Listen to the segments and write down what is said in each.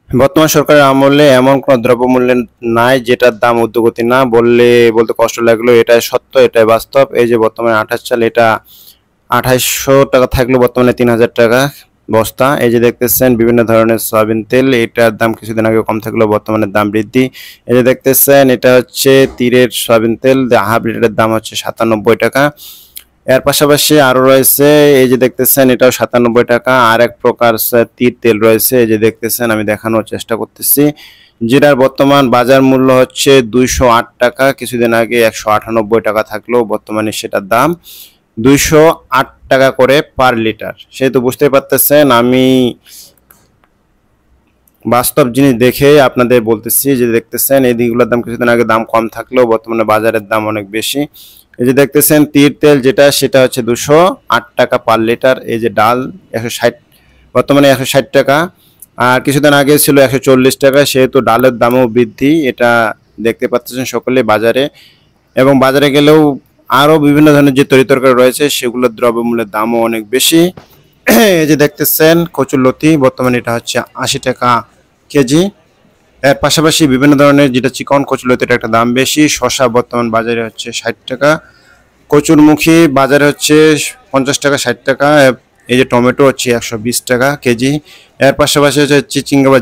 বর্তমান সরকারের আমলে এমন কোনো দ্রব্যমূল্য নাই যেটার দাম ঊর্ধ্বগতি না বলতে কষ্ট লাগলো। এটাই সত্য, এটাই বাস্তব। এই যে বর্তমানে 28 চাল, এটা 2800 টাকা থাকলেও বর্তমানে 3000 টাকা বস্তা। এই যে দেখতেছেন বিভিন্ন ধরনের সয়াবিন তেল, এটার দাম কিছুদিন আগে কম থাকলেও বর্তমানে দাম বৃদ্ধি। এই যে দেখতেছেন এটা হচ্ছে তীরের সয়াবিন তেল, হাফ লিটারের দাম হচ্ছে 97 টাকা। এর পাশাপাশি আরো রয়েছে, এই যে দেখতেছেন এটাও 97 টাকা। আর এক প্রকার তীর তেল রয়েছে, এই যে দেখতেছেন আমি দেখানোর চেষ্টা করতেছি, যেটার বর্তমান বাজার মূল্য হচ্ছে 208 টাকা। কিছুদিন আগে 198 টাকা থাকলেও বর্তমানে সেটার দাম 208 টাকা করে পার লিটার। সেহেতু বুঝতে পারতেছেন আমি বাস্তব জিনিস দেখে আপনাদের বলতেছি। যে দেখতেছেন এই দিকগুলোর দাম কিছুদিন আগে দাম কম থাকলেও বর্তমানে বাজারের দাম অনেক বেশি। এই যে দেখতেছেন তীর তেল যেটা, সেটা হচ্ছে 208 টাকা পার লিটার। এই যে ডাল 160, বর্তমানে 160 টাকা। আর কিছুদিন আগে ছিল 140 টাকা। সেহেতু ডালের দামও বৃদ্ধি, এটা দেখতে পাচ্ছেন সকলে বাজারে। এবং বাজারে গেলেও আরও বিভিন্ন ধরনের যে তরিতরকারি রয়েছে সেগুলোর দ্রব্যমূল্যের দামও অনেক বেশি। এই যে দেখতেছেন কচুরলতি, বর্তমানে এটা হচ্ছে 80 টাকা কেজি। এর পাশাপাশি বিভিন্ন ধরনের যেটা চিকন কচুরলতির একটা দাম বেশি। শসা বর্তমান বাজারে হচ্ছে 60 টাকা। কচুরমুখী বাজারে হচ্ছে 50 টাকা 60 টাকা। এই যে টমেটো হচ্ছে 120 টাকা কেজি। এর পাশাপাশি হচ্ছে চিচিঙ্গা বা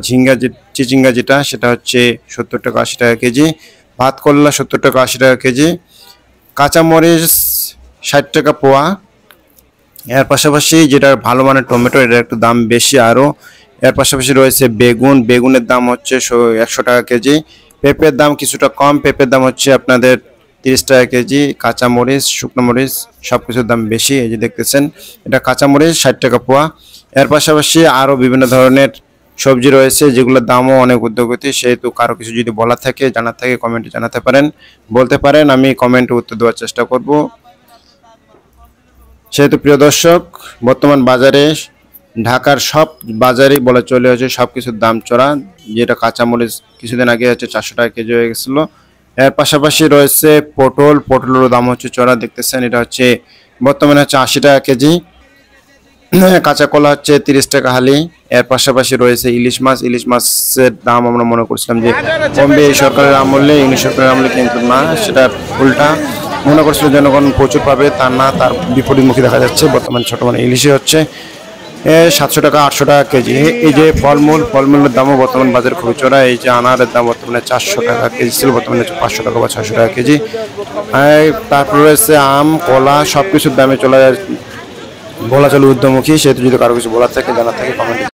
চিচিঙ্গা যেটা, সেটা হচ্ছে 70 টাকা 80 টাকা কেজি। ভাত করলা 70 টাকা 80 টাকা কেজি। কাঁচামরিচ 60 টাকা পোয়া। এর পাশাপাশি যেটা ভালো মানের টমেটো, এটার একটু দাম বেশি আরও। এর পাশাপাশি রয়েছে বেগুনের দাম হচ্ছে 100 টাকা কেজি। পেঁপের দাম কিছুটা কম, পেঁপের দাম হচ্ছে আপনাদের 30 টাকা কেজি। কাঁচামরিচ, শুকনো মরিচ সব কিছুর দাম বেশি। এই যে দেখতেছেন এটা কাঁচামরিচ 60 টাকা পোয়া। এর পাশাপাশি আরও বিভিন্ন ধরনের সবজি রয়েছে যেগুলোর দামও অনেক ঊর্ধ্বগতি। সেহেতু কারো কিছু যদি বলার থাকে, জানার থাকে, কমেন্টে জানাতে পারেন, বলতে পারেন, আমি কমেন্টে উত্তর দেওয়ার চেষ্টা করব। সেহেতু প্রিয় দর্শক, বর্তমান বাজারে ঢাকার সব বাজারেই বলা চলে হচ্ছে সব কিছুর দাম চড়া। যেটা কাঁচামরিচ কিছুদিন আগে হচ্ছে 400 টাকা কেজি হয়ে গেছিলো। এর পাশাপাশি রয়েছে পটলেরও দাম হচ্ছে চড়া। দেখতেছেন এটা হচ্ছে বর্তমানে হচ্ছে 80 টাকা কেজি। কাঁচা কলা হচ্ছে 30 টাকা হালি। এর পাশাপাশি রয়েছে ইলিশ মাছের দাম আমরা মনে করছিলাম যে কমবে এই সরকারের আমলে, ইংলিশ সরকারের আমলে, কিন্তু না, সেটা উল্টা। মনে করছিল জনগণ প্রচুর পাবে, তার না, তার বিপরীতমুখী দেখা যাচ্ছে। বর্তমানে ছোট মানে ইলিশে হচ্ছে 700 টাকা 800 টাকা কেজি। এই যে ফলমূলের দামও বর্তমান বাজারে খুবই চড়া। এই যে আনারের দাম বর্তমানে 400 টাকা কেজি ছিল, বর্তমানে 500 টাকা বা 600 টাকা কেজি। তারপর রয়েছে আম, কলা, সব কিছুর দামে বলা চলে ঊর্ধ্বমুখী। সেহেতু যদি কারো কিছু বলার থাকে, জানার থাকে, কমেন্ট